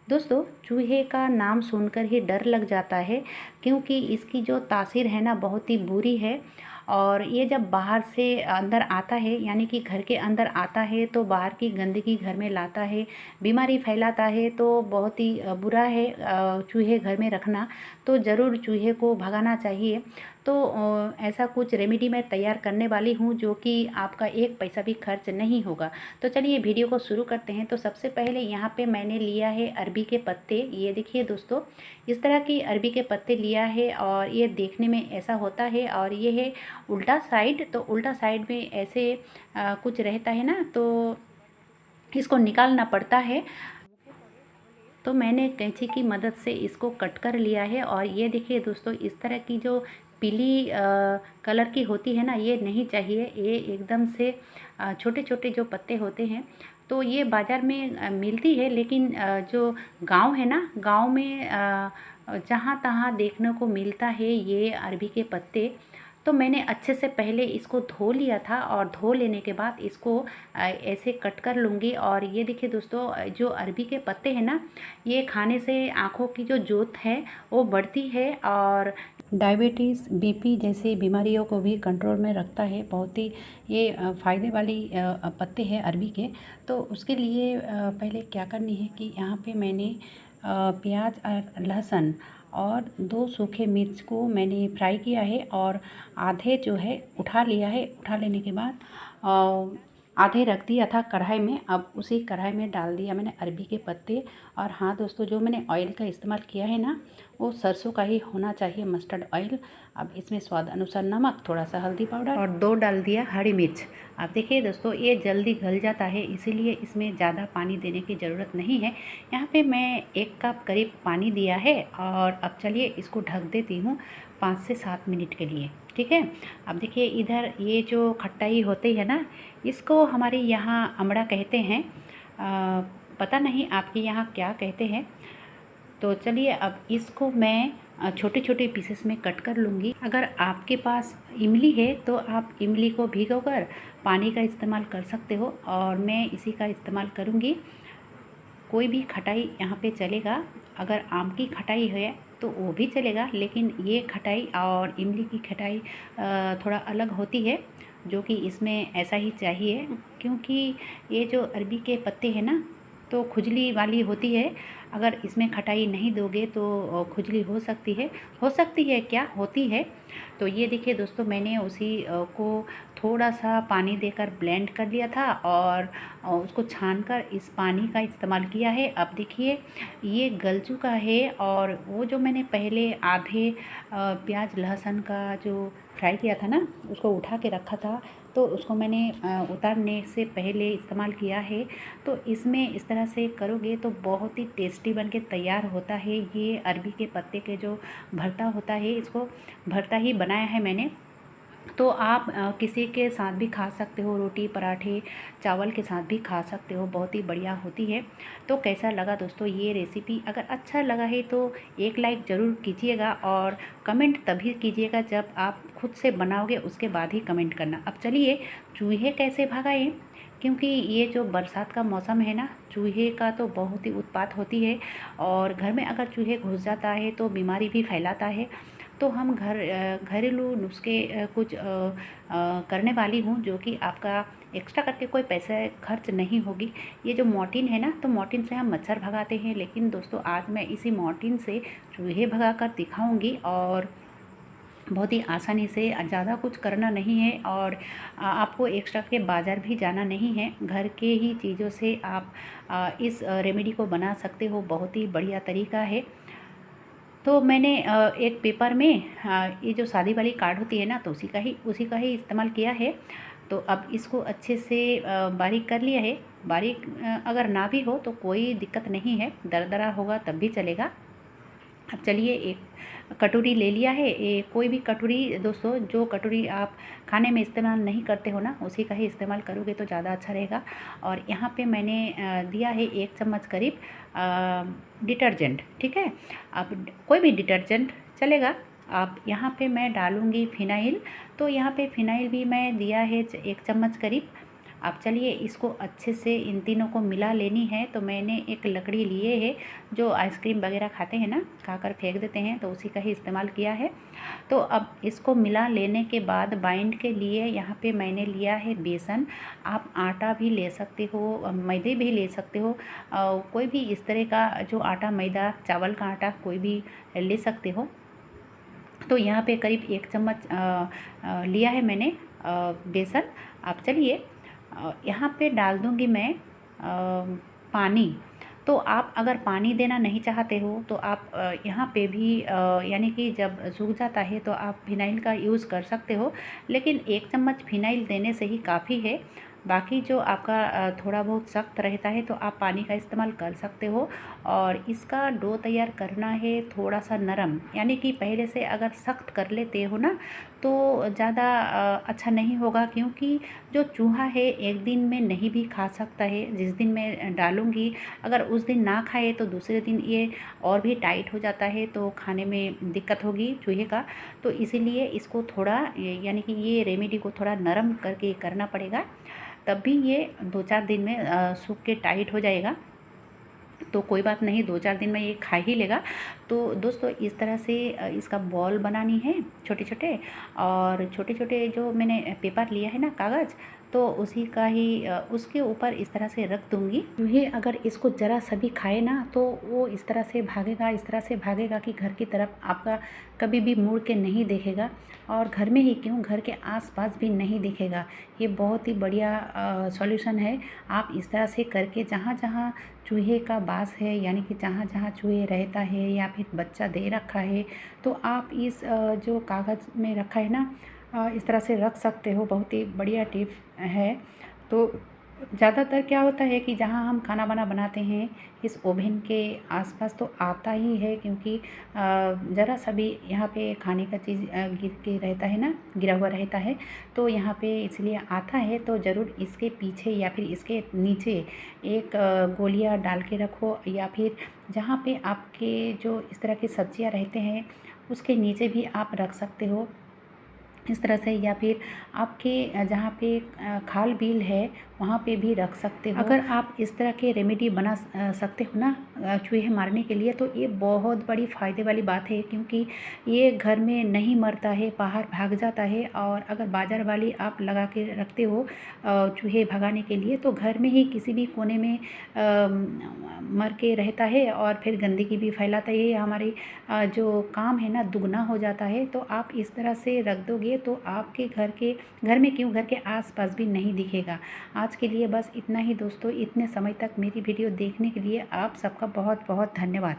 दोस्तों, चूहे का नाम सुनकर ही डर लग जाता है क्योंकि इसकी जो तासीर है ना बहुत ही बुरी है। और ये जब बाहर से अंदर आता है यानी कि घर के अंदर आता है तो बाहर की गंदगी घर में लाता है, बीमारी फैलाता है। तो बहुत ही बुरा है चूहे घर में रखना। तो ज़रूर चूहे को भगाना चाहिए। तो ऐसा कुछ रेमेडी मैं तैयार करने वाली हूँ जो कि आपका एक पैसा भी खर्च नहीं होगा। तो चलिए वीडियो को शुरू करते हैं। तो सबसे पहले यहाँ पे मैंने लिया है अरबी के पत्ते। ये देखिए दोस्तों, इस तरह की अरबी के पत्ते लिया है और ये देखने में ऐसा होता है और ये है उल्टा साइड। तो उल्टा साइड में ऐसे कुछ रहता है ना, तो इसको निकालना पड़ता है। तो मैंने कैंची की मदद से इसको कट कर लिया है। और ये देखिए दोस्तों, इस तरह की जो पीली कलर की होती है ना, ये नहीं चाहिए। ये एकदम से छोटे छोटे जो पत्ते होते हैं, तो ये बाज़ार में मिलती है। लेकिन जो गांव है ना, गांव में जहाँ तहाँ देखने को मिलता है ये अरबी के पत्ते। तो मैंने अच्छे से पहले इसको धो लिया था और धो लेने के बाद इसको ऐसे कट कर लूँगी। और ये देखिए दोस्तों, जो अरबी के पत्ते हैं ना, ये खाने से आँखों की जो जोत है वो बढ़ती है और डायबिटीज़, बीपी जैसी बीमारियों को भी कंट्रोल में रखता है। बहुत ही ये फ़ायदे वाली पत्ते हैं अरबी के। तो उसके लिए पहले क्या करनी है कि यहाँ पे मैंने प्याज और लहसुन और 2 सूखे मिर्च को मैंने फ्राई किया है और आधे जो है उठा लिया है। उठा लेने के बाद आधे रख दिया था कढ़ाई में। अब उसी कढ़ाई में डाल दिया मैंने अरबी के पत्ते। और हाँ दोस्तों, जो मैंने ऑयल का इस्तेमाल किया है ना, वो सरसों का ही होना चाहिए, मस्टर्ड ऑयल। अब इसमें स्वाद अनुसार नमक, थोड़ा सा हल्दी पाउडर और 2 डाल दिया हरी मिर्च। अब देखिए दोस्तों, ये जल्दी गल जाता है, इसीलिए इसमें ज़्यादा पानी देने की ज़रूरत नहीं है। यहाँ पे मैं 1 कप करीब पानी दिया है। और अब चलिए इसको ढक देती हूँ 5 से 7 मिनट के लिए। ठीक है। अब देखिए इधर ये जो खट्टाई होती है ना, इसको हमारे यहाँ अमड़ा कहते हैं। पता नहीं आपके यहाँ क्या कहते हैं। तो चलिए अब इसको मैं छोटे छोटे पीसेस में कट कर लूँगी। अगर आपके पास इमली है तो आप इमली को भिगोकर पानी का इस्तेमाल कर सकते हो, और मैं इसी का इस्तेमाल करूँगी। कोई भी खटाई यहाँ पे चलेगा। अगर आम की खटाई है तो वो भी चलेगा, लेकिन ये खटाई और इमली की खटाई थोड़ा अलग होती है, जो कि इसमें ऐसा ही चाहिए। क्योंकि ये जो अरबी के पत्ते हैं ना, तो खुजली वाली होती है। अगर इसमें खटाई नहीं दोगे तो खुजली हो सकती है। हो सकती है क्या, होती है। तो ये देखिए दोस्तों, मैंने उसी को थोड़ा सा पानी देकर ब्लेंड कर लिया था और उसको छानकर इस पानी का इस्तेमाल किया है। अब देखिए ये गल चुका है। और वो जो मैंने पहले आधे प्याज लहसुन का जो फ्राई किया था ना, उसको उठा के रखा था, तो उसको मैंने उतारने से पहले इस्तेमाल किया है। तो इसमें इस तरह से करोगे तो बहुत ही टेस्टी बन के तैयार होता है। ये अरबी के पत्ते के जो भरता होता है, इसको भरता ही बनाया है मैंने। तो आप किसी के साथ भी खा सकते हो, रोटी पराठे चावल के साथ भी खा सकते हो, बहुत ही बढ़िया होती है। तो कैसा लगा दोस्तों ये रेसिपी? अगर अच्छा लगा है तो एक लाइक ज़रूर कीजिएगा और कमेंट तभी कीजिएगा जब आप खुद से बनाओगे, उसके बाद ही कमेंट करना। अब चलिए चूहे कैसे भगाएं, क्योंकि ये जो बरसात का मौसम है ना, चूहे का तो बहुत ही उत्पात होती है। और घर में अगर चूहे घुस जाता है तो बीमारी भी फैलाता है। तो हम घरेलू नुस्खे कुछ करने वाली हूँ, जो कि आपका एक्स्ट्रा करके कोई पैसे खर्च नहीं होगी। ये जो मॉर्टिन है ना, तो मॉर्टिन से हम मच्छर भगाते हैं, लेकिन दोस्तों आज मैं इसी मॉर्टिन से चूहे भगा कर दिखाऊँगी। और बहुत ही आसानी से, ज़्यादा कुछ करना नहीं है और आपको एक्स्ट्रा के बाज़ार भी जाना नहीं है। घर के ही चीज़ों से आप इस रेमेडी को बना सकते हो। बहुत ही बढ़िया तरीका है। तो मैंने एक पेपर में ये जो शादी वाली कार्ड होती है ना, तो उसी का ही इस्तेमाल किया है। तो अब इसको अच्छे से बारीक कर लिया है। बारीक अगर ना भी हो तो कोई दिक्कत नहीं है, दरदरा होगा तब भी चलेगा। अब चलिए एक कटोरी ले लिया है। ये कोई भी कटोरी दोस्तों, जो कटोरी आप खाने में इस्तेमाल नहीं करते हो ना, उसी का ही इस्तेमाल करोगे तो ज़्यादा अच्छा रहेगा। और यहाँ पे मैंने दिया है 1 चम्मच करीब डिटर्जेंट। ठीक है। अब कोई भी डिटर्जेंट चलेगा। अब यहाँ पे मैं डालूँगी फ़िनाइल। तो यहाँ पे फ़िनाइल भी मैं दिया है 1 चम्मच करीब। अब चलिए इसको अच्छे से इन तीनों को मिला लेनी है। तो मैंने एक लकड़ी लिए है, जो आइसक्रीम वगैरह खाते हैं ना, खाकर फेंक देते हैं, तो उसी का ही इस्तेमाल किया है। तो अब इसको मिला लेने के बाद बाइंड के लिए यहाँ पे मैंने लिया है बेसन। आप आटा भी ले सकते हो, मैदे भी ले सकते हो, कोई भी इस तरह का जो आटा, मैदा, चावल का आटा कोई भी ले सकते हो। तो यहाँ पे करीब 1 चम्मच लिया है मैंने बेसन। अब चलिए यहाँ पे डाल दूँगी मैं पानी। तो आप अगर पानी देना नहीं चाहते हो तो आप यहाँ पे भी यानी कि जब सूख जाता है तो आप फिनाइल का यूज़ कर सकते हो, लेकिन 1 चम्मच फिनाइल देने से ही काफ़ी है। बाकी जो आपका थोड़ा बहुत सख्त रहता है तो आप पानी का इस्तेमाल कर सकते हो। और इसका डो तैयार करना है थोड़ा सा नरम, यानी कि पहले से अगर सख्त कर लेते हो ना तो ज़्यादा अच्छा नहीं होगा, क्योंकि जो चूहा है एक दिन में नहीं भी खा सकता है। जिस दिन मैं डालूँगी अगर उस दिन ना खाए तो दूसरे दिन ये और भी टाइट हो जाता है, तो खाने में दिक्कत होगी चूहे का। तो इसीलिए इसको थोड़ा यानी कि ये रेमेडी को थोड़ा नरम करके करना पड़ेगा, तब भी ये 2-4 दिन में सूख के टाइट हो जाएगा। तो कोई बात नहीं, 2-4 दिन में ये खा ही लेगा। तो दोस्तों इस तरह से इसका बॉल बनानी है छोटे छोटे, और छोटे छोटे जो मैंने पेपर लिया है ना, कागज़, तो उसी का ही उसके ऊपर इस तरह से रख दूँगी। चूहे अगर इसको ज़रा सा भी खाए ना तो वो इस तरह से भागेगा, इस तरह से भागेगा कि घर की तरफ आपका कभी भी मुड़ के नहीं देखेगा, और घर में ही क्यों, घर के आसपास भी नहीं दिखेगा। ये बहुत ही बढ़िया सॉल्यूशन है। आप इस तरह से करके जहाँ जहाँ चूहे का बास है, यानी कि जहाँ जहाँ चूहे रहता है या फिर बच्चा दे रखा है, तो आप इस जो कागज़ में रखा है ना, इस तरह से रख सकते हो। बहुत ही बढ़िया टिप है। तो ज़्यादातर क्या होता है कि जहाँ हम खाना वाना बनाते हैं इस ओवन के आसपास तो आता ही है, क्योंकि ज़रा सा भी यहाँ पे खाने का चीज़ गिर के रहता है ना, गिरा हुआ रहता है, तो यहाँ पे इसलिए आता है। तो ज़रूर इसके पीछे या फिर इसके नीचे एक गोलियाँ डाल के रखो, या फिर जहाँ पे आपके जो इस तरह की सब्जियाँ रहते हैं उसके नीचे भी आप रख सकते हो इस तरह से, या फिर आपके जहाँ पे खाल बिल है वहाँ पे भी रख सकते हो। अगर आप इस तरह के रेमेडी बना सकते हो ना चूहे मारने के लिए, तो ये बहुत बड़ी फ़ायदे वाली बात है, क्योंकि ये घर में नहीं मरता है, बाहर भाग जाता है। और अगर बाज़ार वाली आप लगा के रखते हो चूहे भगाने के लिए, तो घर में ही किसी भी कोने में मर के रहता है और फिर गंदगी भी फैलाता है। हमारी जो काम है ना दुगना हो जाता है। तो आप इस तरह से रख दोगे तो आपके घर में क्यों, घर के आसपास भी नहीं दिखेगा। आज के लिए बस इतना ही दोस्तों। इतने समय तक मेरी वीडियो देखने के लिए आप सबका बहुत बहुत धन्यवाद।